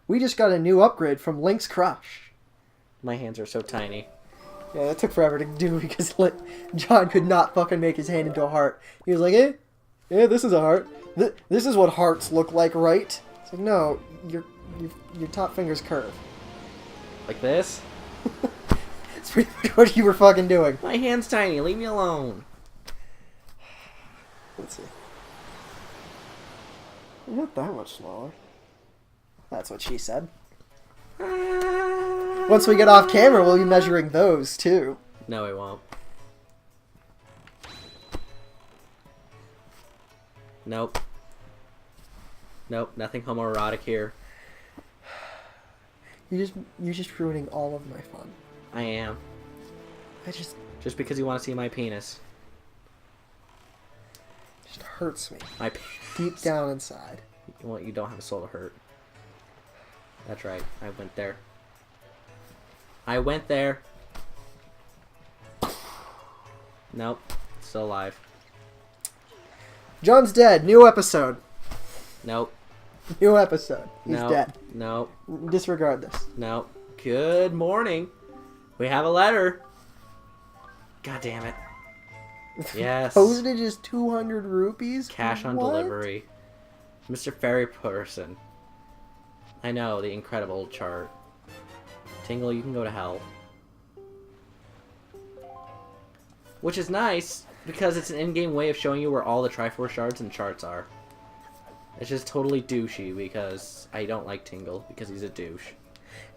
We just got a new upgrade from Link's Crush. My hands are so tiny. Yeah, that took forever to do because John could not fucking make his hand into a heart. He was like, yeah, this is a heart. This is what hearts look like, right? It's like, no, your top finger's curved. Like this? It's pretty much what you were fucking doing. My hand's tiny. Leave me alone. Let's see. You're not that much smaller. That's what she said. Once we get off camera, we'll be measuring those, too. No, we won't. Nope. Nope, nothing homoerotic here. You're just ruining all of my fun. I am. Just because you want to see my penis. It just hurts me. My penis. Deep down inside. Well, you don't have a soul to hurt. That's right. I went there. I went there. Nope. Still alive. John's dead. New episode. Nope. New episode. He's Nope. dead. Nope. Disregard this. Nope. Good morning. We have a letter. God damn it. Yes. Postage is 200 rupees? Cash on What? delivery. Mr. Ferry Person. I know, the incredible chart. Tingle, you can go to hell. Which is nice, because it's an in-game way of showing you where all the Triforce shards and charts are. It's just totally douchey, because I don't like Tingle, because he's a douche.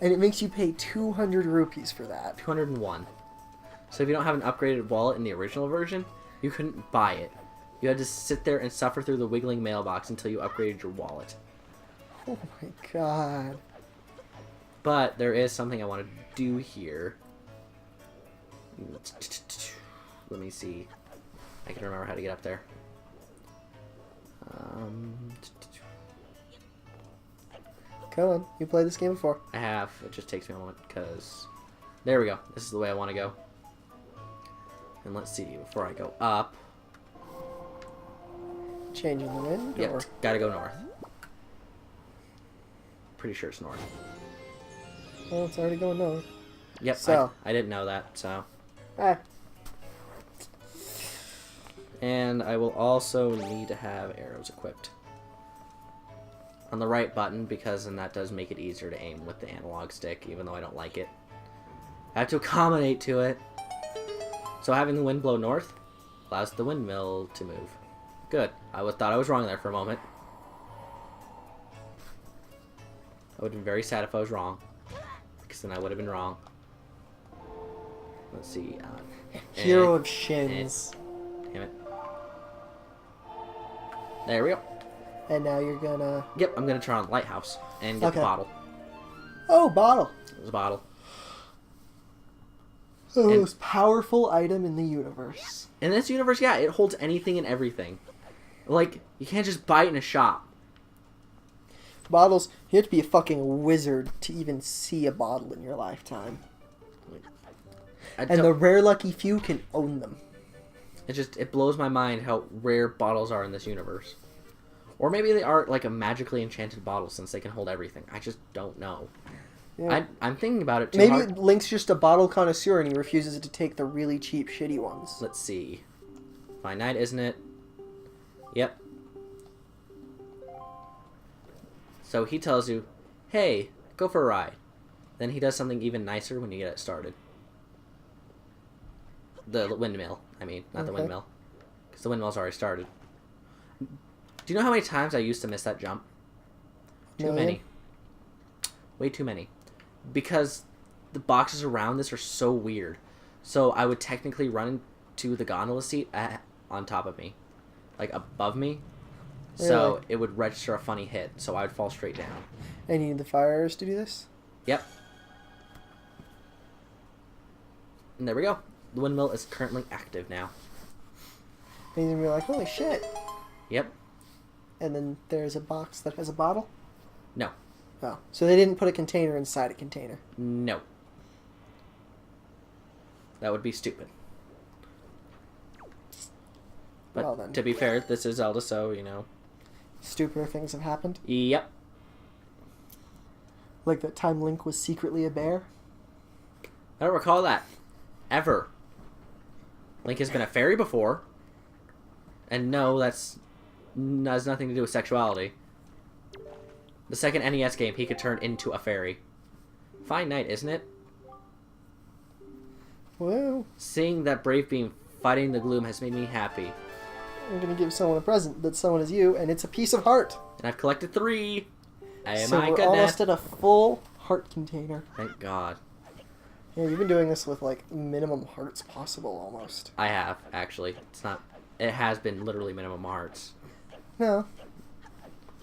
And it makes you pay 200 rupees for that. 201. So if you don't have an upgraded wallet in the original version, you couldn't buy it. You had to sit there and suffer through the wiggling mailbox until you upgraded your wallet. Oh my god. But there is something I want to do here. Let me see. I can remember how to get up there. Come on, you played this game before. I have. It just takes me a moment because... There we go. This is the way I want to go. And let's see, before I go up... Changing the wind? Yep, Or... gotta go north. Pretty sure it's north. Well, it's already going north. Yep, So. I didn't know that, so... Ah. And I will also need to have arrows equipped. On the right button, because then that does make it easier to aim with the analog stick, even though I don't like it. I have to accommodate to it. So having the wind blow north allows the windmill to move. Good. Thought I was wrong there for a moment. I would have been very sad if I was wrong. Because then I would have been wrong. Let's see. Hero of Shins. Damn it. There we go. And now you're gonna... Yep, I'm gonna turn on Lighthouse and get the bottle. Oh, bottle. There's a bottle. The most powerful item in the universe. In this universe, yeah, it holds anything and everything. Like, you can't just buy it in a shop. Bottles, you have to be a fucking wizard to even see a bottle in your lifetime. And the rare lucky few can own them. It blows my mind how rare bottles are in this universe. Or maybe they are like a magically enchanted bottle since they can hold everything. I just don't know. Yeah. I'm thinking about it too Maybe hard. Link's just a bottle connoisseur and he refuses to take the really cheap, shitty ones. Let's see. Finite, isn't it? Yep. So he tells you, hey, go for a ride. Then he does something even nicer when you get it started. The windmill, I mean, not the windmill. Because the windmill's already started. Do you know how many times I used to miss that jump? Too many. Way too many. Because the boxes around this are so weird. So I would technically run into the gondola seat on top of me. Like above me. Really? So it would register a funny hit. So I would fall straight down. And you need the fire arrows to do this? Yep. And there we go. The windmill is currently active now. And you're gonna be like, holy shit. Yep. And then there's a box that has a bottle? No. Oh. So they didn't put a container inside a container? No. That would be stupid. But Well, then. to be fair, this is Zelda, so, you know. Stupider things have happened. Yep. Like that time Link was secretly a bear. I don't recall that. Ever. Link has been a fairy before. And no, that's has nothing to do with sexuality. The second NES game, he could turn into a fairy. Fine night, isn't it? Well, Seeing that Brave Beam fighting the gloom has made me happy. I'm gonna give someone a present. That someone is you, and it's a piece of heart. And I've collected 3. Oh So my we're goodness. almost at a full heart container. Thank God. Yeah, you've been doing this with like minimum hearts possible almost. I have, actually. It's not... It has been literally minimum hearts. No.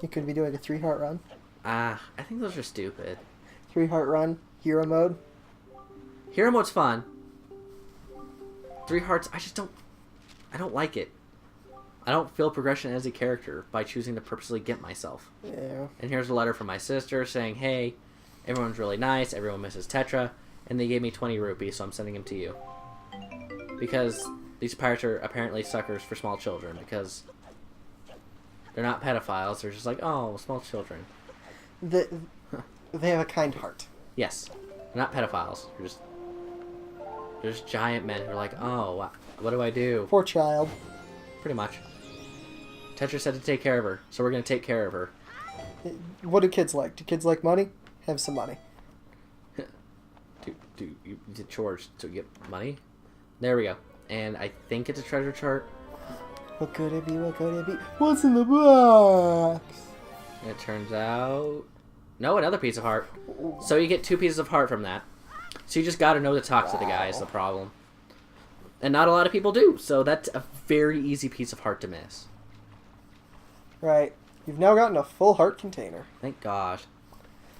You could be doing a 3-heart run. I think those are stupid. 3-heart run, hero mode. Hero mode's fun. 3 hearts, I don't like it. I don't feel progression as a character by choosing to purposely get myself. Yeah. And here's a letter from my sister saying, hey, everyone's really nice, everyone misses Tetra, and they gave me 20 rupees, so I'm sending them to you. Because these pirates are apparently suckers for small children, because they're not pedophiles, they're just like, oh, small children. They have a kind heart. Yes, they're not pedophiles, they're just giant men who are like, oh, what do I do? Poor child. Pretty much. Tetra said to take care of her, so we're going to take care of her. What do kids like? Do kids like money? Have some money. Do you did chores to get money? There we go. And I think it's a treasure chart. What could it be? What could it be? What's in the box? And it turns out... No, another piece of heart. So you get 2 pieces of heart from that. So you just got to know to talk to the guy is the problem. And not a lot of people do, so that's a very easy piece of heart to miss. Right. You've now gotten a full heart container. Thank gosh.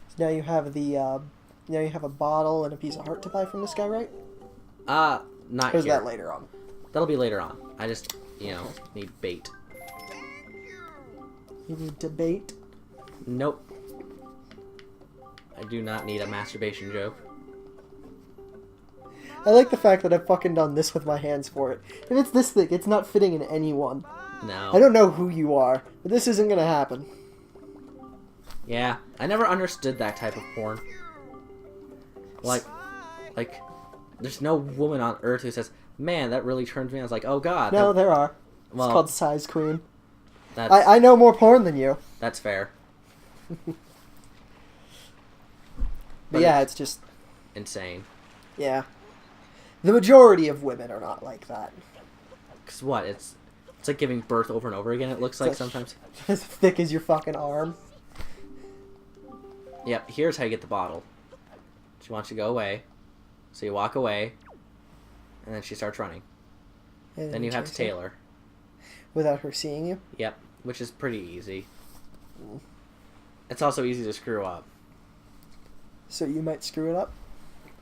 So now you have the now you have a bottle and a piece of heart to buy from this guy, right? Not Or is here. that later on? That'll be later on. I just, need bait. You need to bait. Nope. I do not need a masturbation joke. I like the fact that I've fucking done this with my hands for it. If it's this thick, it's not fitting in anyone. No. I don't know who you are, but this isn't gonna happen. Yeah, I never understood that type of porn. Like, there's no woman on earth who says, man, that really turns me on. I was like, oh god. No, there are. Well, It's called Size Queen. That's, I know more porn than you. that's fair. But yeah, it's just, Insane. yeah. The majority of women are not like that. Cause what? It's like giving birth over and over again, it looks like like- sometimes. As thick as your fucking arm. Yep, here's how you get the bottle. She wants you to go away. So you walk away. And then she starts running. And Then you have to chase her tail her. without her seeing you. Yep, which is pretty easy. It's also easy to screw up. So you might screw it up.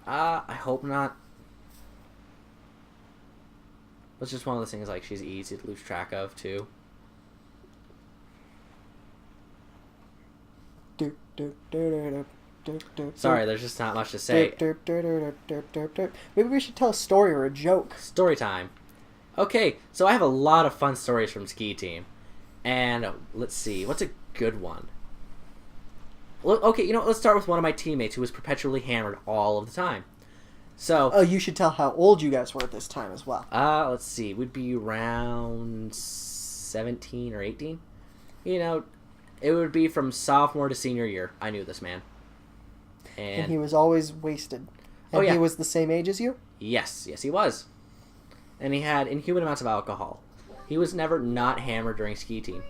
I hope not. It's just one of those things like she's easy to lose track of too. Doop, doop, doop, doop, doop, Sorry, there's just not much to say. doop, doop, doop, doop, doop, doop. Maybe we should tell a story or a joke. Story time. Okay, so I have a lot of fun stories from Ski Team. And let's see, what's a good one? Well, okay, let's start with one of my teammates who was perpetually hammered all of the time. So, Oh, you should tell how old you guys were at this time as well. let's see, we'd be around 17 or 18. It would be from sophomore to senior year. I knew this man. And he was always wasted. And Oh, yeah. he was the same age as you? Yes, he was. And he had inhuman amounts of alcohol. He was never not hammered during Ski Team.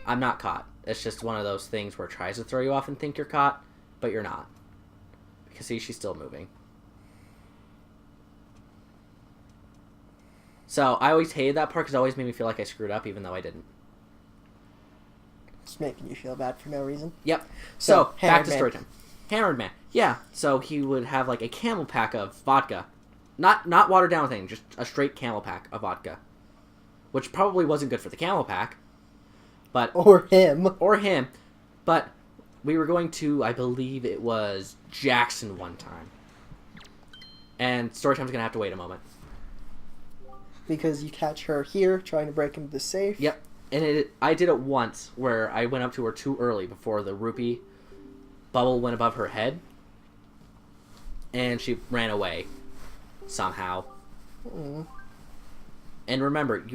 I'm not caught. It's just one of those things where it tries to throw you off and think you're caught, but you're not. Because see, she's still moving. So I always hated that part because it always made me feel like I screwed up even though I didn't. Just making you feel bad for no reason. Yep. So back Hammered to Man. story time. Hammered Man. Yeah. So he would have like a camel pack of vodka. Not watered down thing, just a straight camel pack of vodka. Which probably wasn't good for the camel pack. But Or him. or him. But we were going to, I believe it was Jackson one time. And story time's gonna have to wait a moment. because you catch her here trying to break into the safe. Yep. And I did it once where I went up to her too early before the rupee bubble went above her head. And she ran away. Somehow. Mm. And remember,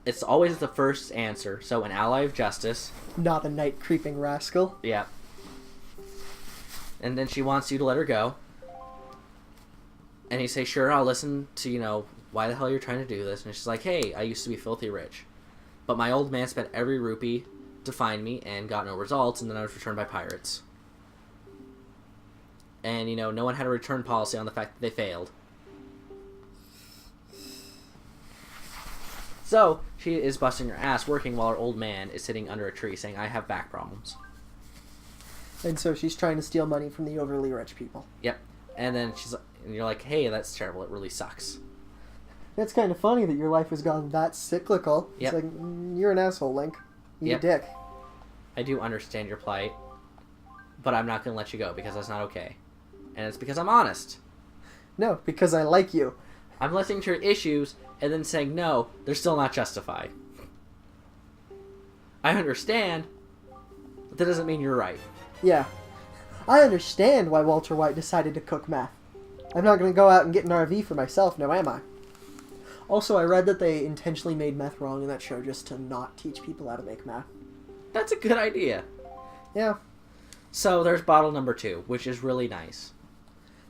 it's always the first answer. So an ally of justice. Not the night creeping rascal. Yeah. And then she wants you to let her go. And you say, sure, I'll listen to, why the hell you're trying to do this. And she's like, hey, I used to be filthy rich. But my old man spent every rupee to find me and got no results, and then I was returned by pirates. And, no one had a return policy on the fact that they failed. So, she is busting her ass working while her old man is sitting under a tree saying, I have back problems. And so she's trying to steal money from the overly rich people. Yep. And then you're like, hey, that's terrible. It really sucks. It's kind of funny that your life has gone that cyclical. Yep. It's like, you're an asshole, Link. You a dick. I do understand your plight, but I'm not going to let you go because that's not okay. And it's because I'm honest. No, because I like you. I'm listening to your issues and then saying no, they're still not justified. I understand, but that doesn't mean you're right. Yeah. I understand why Walter White decided to cook meth. I'm not going to go out and get an RV for myself, now am I? Also, I read that they intentionally made meth wrong in that show just to not teach people how to make meth. That's a good idea. Yeah. So there's bottle number 2, which is really nice.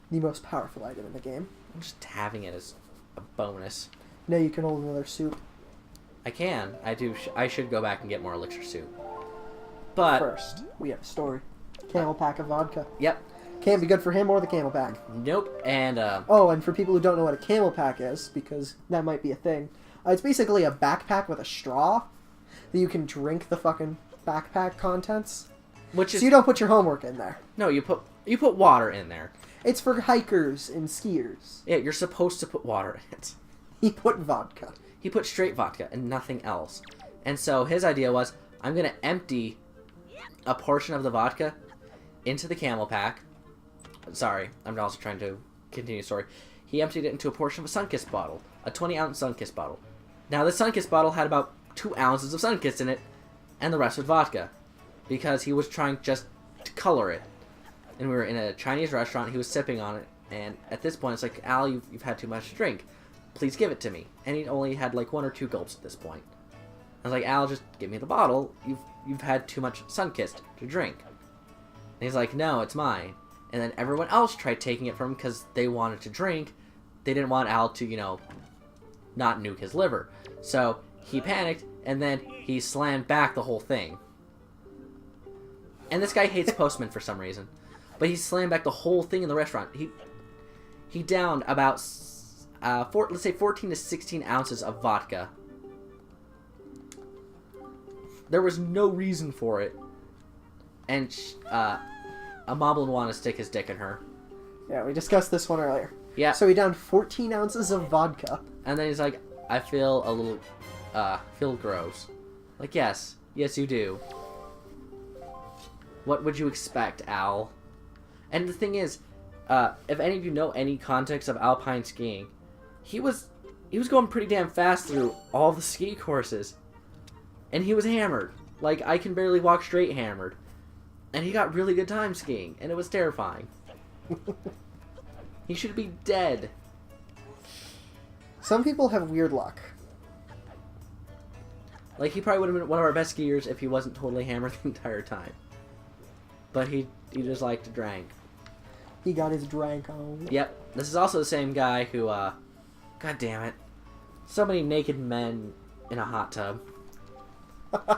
The most powerful item in the game. I'm just having it as a bonus. Now you can hold another soup. I can. I should go back and get more elixir soup. But First, we have a story. Camel pack of vodka. Yep. Can't be good for him or the camel pack. Nope. And Oh, and for people who don't know what a camel pack is, because that might be a thing, it's basically a backpack with a straw that you can drink the fucking backpack contents. which is So you don't put your homework in there. no, you put water in there. It's for hikers and skiers. Yeah, you're supposed to put water in it. He put vodka. He put straight vodka and nothing else. And so his idea was, I'm going to empty a portion of the vodka into the camel pack. Sorry, I'm also trying to continue the story. He emptied it into a portion of a Sunkist bottle. A 20-ounce Sunkist bottle. Now, the Sunkist bottle had about 2 ounces of Sunkist in it, and the rest was vodka. Because he was trying just to color it. And we were in a Chinese restaurant, he was sipping on it, and at this point, it's like, Al, you've had too much to drink. Please give it to me. And he only had like 1 or 2 gulps at this point. I was like, Al, just give me the bottle. You've had too much Sunkist to drink. And he's like, no, it's mine. And then everyone else tried taking it from him because they wanted to drink. They didn't want Al to, not nuke his liver. So he panicked, and then he slammed back the whole thing. And this guy hates postmen for some reason. But he slammed back the whole thing in the restaurant. He downed about, let's say 14 to 16 ounces of vodka. There was no reason for it. And a moblin wanted to stick his dick in her. Yeah, we discussed this one earlier. Yeah. So he downed 14 ounces of vodka. And then he's like, I feel a little, feel gross. Like, yes you do. What would you expect, Al? And the thing is, if any of you know any context of alpine skiing, he was going pretty damn fast through all the ski courses. And he was hammered. Like, I can barely walk straight hammered. And he got really good time skiing, and it was terrifying. He should be dead. Some people have weird luck. Like, he probably would have been one of our best skiers if he wasn't totally hammered the entire time. But he just liked to drink. He got his drank on. Yep. This is also the same guy who, God damn it. So many naked men in a hot tub.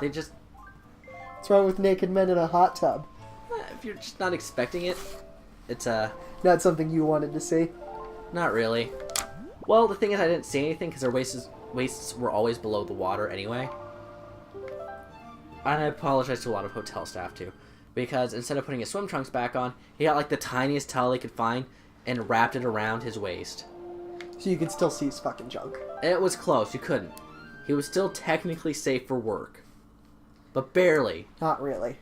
They just... What's wrong with naked men in a hot tub? If you're just not expecting it, it's, Not something you wanted to see. not really. Well, the thing is, I didn't see anything because their waists were always below the water anyway. And I apologize to a lot of hotel staff, too. Because instead of putting his swim trunks back on, he got, like, the tiniest towel they could find and wrapped it around his waist. So you could still see his fucking junk. It was close. You couldn't. He was still technically safe for work. But barely. Not really.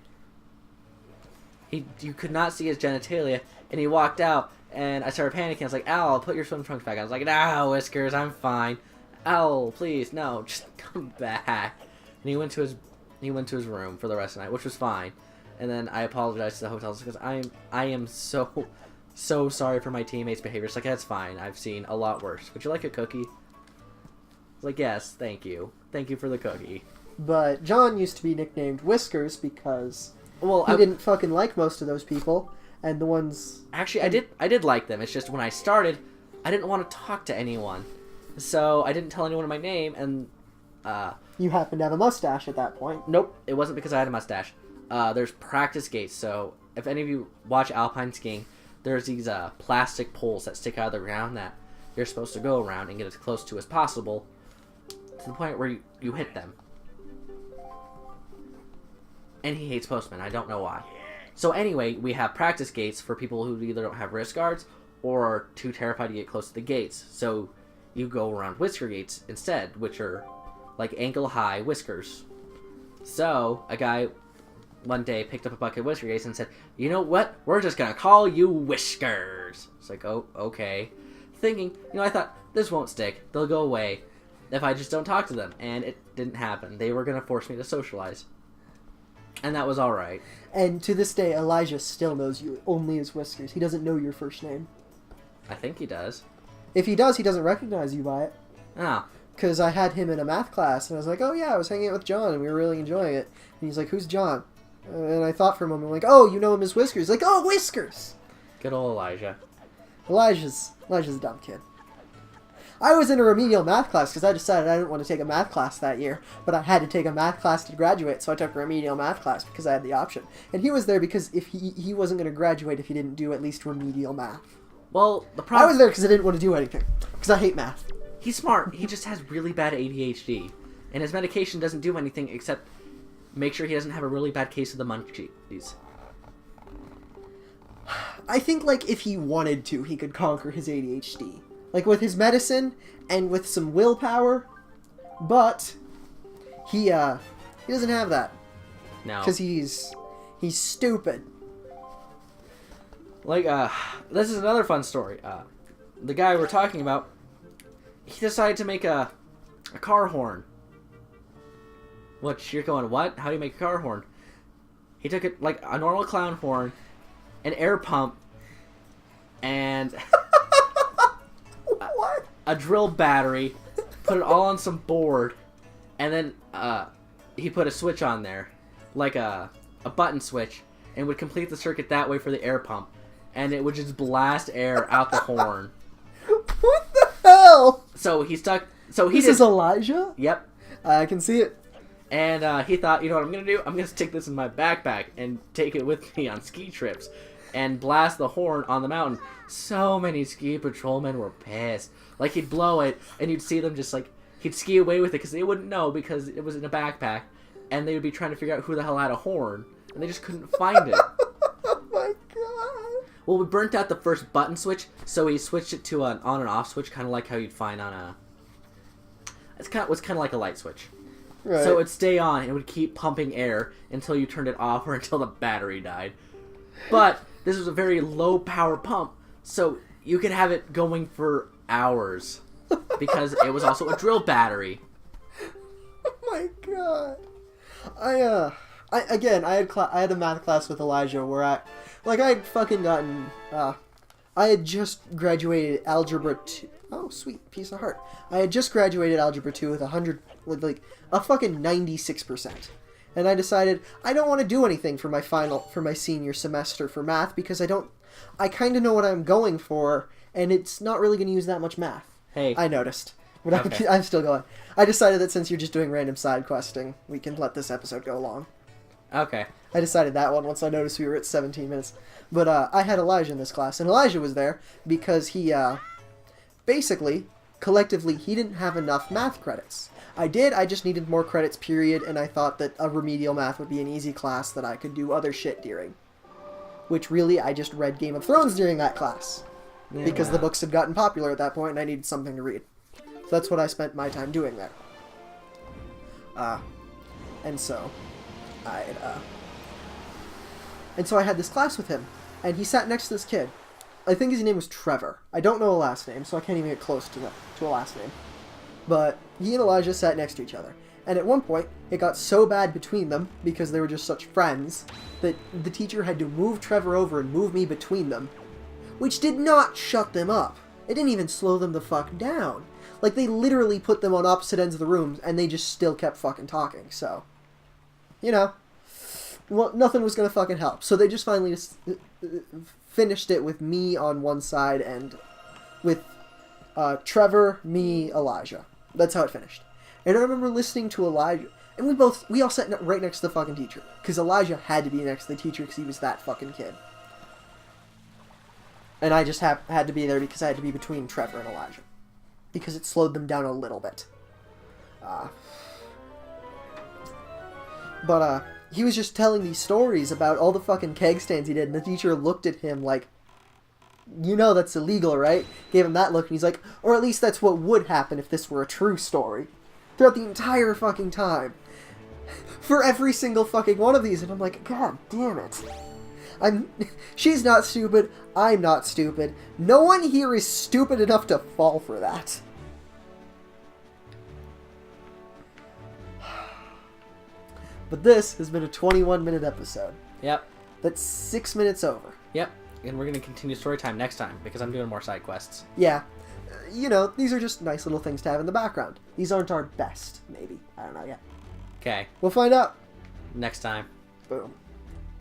You could not see his genitalia, and he walked out, and I started panicking. I was like, Al, put your swim trunks back on. I was like, no, Whiskers, I'm fine. Al, please, no, just come back. And he went to his room for the rest of the night, which was fine. And then I apologized to the hotels because I am so sorry for my teammates' behavior. It's like, that's fine. I've seen a lot worse. Would you like a cookie? It's like, yes, thank you. Thank you for the cookie. But John used to be nicknamed Whiskers because he didn't fucking like most of those people, and the ones... Actually, I did like them. It's just when I started, I didn't want to talk to anyone. So I didn't tell anyone my name, and... You happened to have a mustache at that point. Nope, it wasn't because I had a mustache. There's practice gates, so if any of you watch alpine skiing, there's these plastic poles that stick out of the ground that you're supposed to go around and get as close to as possible to the point where you hit them. And he hates postmen. I don't know why. So anyway, we have practice gates for people who either don't have wrist guards or are too terrified to get close to the gates. So you go around whisker gates instead, which are like ankle-high whiskers. So a guy one day picked up a bucket of whisker gates and said, "You know what? We're just gonna call you Whiskers." It's like, oh, okay. Thinking, I thought, this won't stick. They'll go away if I just don't talk to them. And it didn't happen. They were gonna force me to socialize. And that was alright. And to this day, Elijah still knows you only as Whiskers. He doesn't know your first name. I think he does. If he does, he doesn't recognize you by it. Oh. Because I had him in a math class, and I was like, oh yeah, I was hanging out with John, and we were really enjoying it. And he's like, who's John? And I thought for a moment, like, oh, you know him as Whiskers. Like, oh, Whiskers! Good old Elijah. Elijah's a dumb kid. I was in a remedial math class because I decided I didn't want to take a math class that year, but I had to take a math class to graduate, so I took a remedial math class because I had the option. And he was there because if he wasn't going to graduate if he didn't do at least remedial math. Well, the I problem... was there because I didn't want to do anything, because I hate math. He's smart. He just has really bad ADHD. And his medication doesn't do anything except make sure he doesn't have a really bad case of the munchies. I think, like, if he wanted to, he could conquer his ADHD. Like, with his medicine and with some willpower. But he doesn't have that. No. Because he's stupid. Like, this is another fun story. The guy we're talking about, he decided to make a car horn. Which, you're going, what? How do you make a car horn? He took it, like, a normal clown horn, an air pump, and What? a drill battery, put it all on some board, and then he put a switch on there, like a button switch, and would complete the circuit that way for the air pump, and it would just blast air out the horn. What the hell? So he stuck. This is Elijah? Yep. I can see it. And he thought, you know what I'm going to do? I'm going to stick this in my backpack and take it with me on ski trips and blast the horn on the mountain. So many ski patrolmen were pissed. Like, he'd blow it, and you'd see them just, like, he'd ski away with it because they wouldn't know because it was in a backpack, and they would be trying to figure out who the hell had a horn, and they just couldn't find it. Oh my god. Well, we burnt out the first button switch, so we switched it to an on and off switch, kind of like how you'd find on a... It was kind of like a light switch. Right. So it would stay on, and it would keep pumping air until you turned it off or until the battery died. But this was a very low-power pump, so you could have it going for hours because it was also a drill battery. Oh my god. I had a math class with Elijah where I had fucking gotten, I had just graduated Algebra 2. Oh, sweet. Piece of heart. I had just graduated Algebra 2 with a fucking 96%. And I decided I don't want to do anything for my senior semester for math because I kind of know what I'm going for, and it's not really going to use that much math. Hey. I noticed. But Okay. I'm still going. I decided that since you're just doing random side questing, we can let this episode go long. Okay. I decided that one once I noticed we were at 17 minutes. But I had Elijah in this class, and Elijah was there because he, basically, collectively, he didn't have enough math credits. I just needed more credits, period, and I thought that a remedial math would be an easy class that I could do other shit during. Which really, I just read Game of Thrones during that class. Yeah, Because wow. the books had gotten popular at that point, and I needed something to read. So that's what I spent my time doing there. And so I had this class with him, and he sat next to this kid. I think his name was Trevor. I don't know a last name, so I can't even get close to a last name. But he and Elijah sat next to each other. And at one point, it got so bad between them, because they were just such friends, that the teacher had to move Trevor over and move me between them. Which did not shut them up. It didn't even slow them the fuck down. Like, they literally put them on opposite ends of the rooms, and they just still kept fucking talking, so... You know. Well, nothing was gonna fucking help. So they just finally just finished it with me on one side, and with Trevor, me, Elijah. That's how it finished. And I remember listening to Elijah, and we all sat right next to the fucking teacher, because Elijah had to be next to the teacher because he was that fucking kid. And I just had to be there because I had to be between Trevor and Elijah. Because it slowed them down a little bit. But he was just telling these stories about all the fucking keg stands he did, and the teacher looked at him like, you know that's illegal, right? Gave him that look, and he's like, or at least that's what would happen if this were a true story. Throughout the entire fucking time. For every single fucking one of these, and I'm like, God damn it. She's not stupid, I'm not stupid. No one here is stupid enough to fall for that. But this has been a 21-minute episode. Yep. That's 6 minutes over. Yep. And we're going to continue story time next time, because I'm doing more side quests. Yeah. You know, these are just nice little things to have in the background. These aren't our best, maybe. I don't know yet. Okay. We'll find out. Next time. Boom.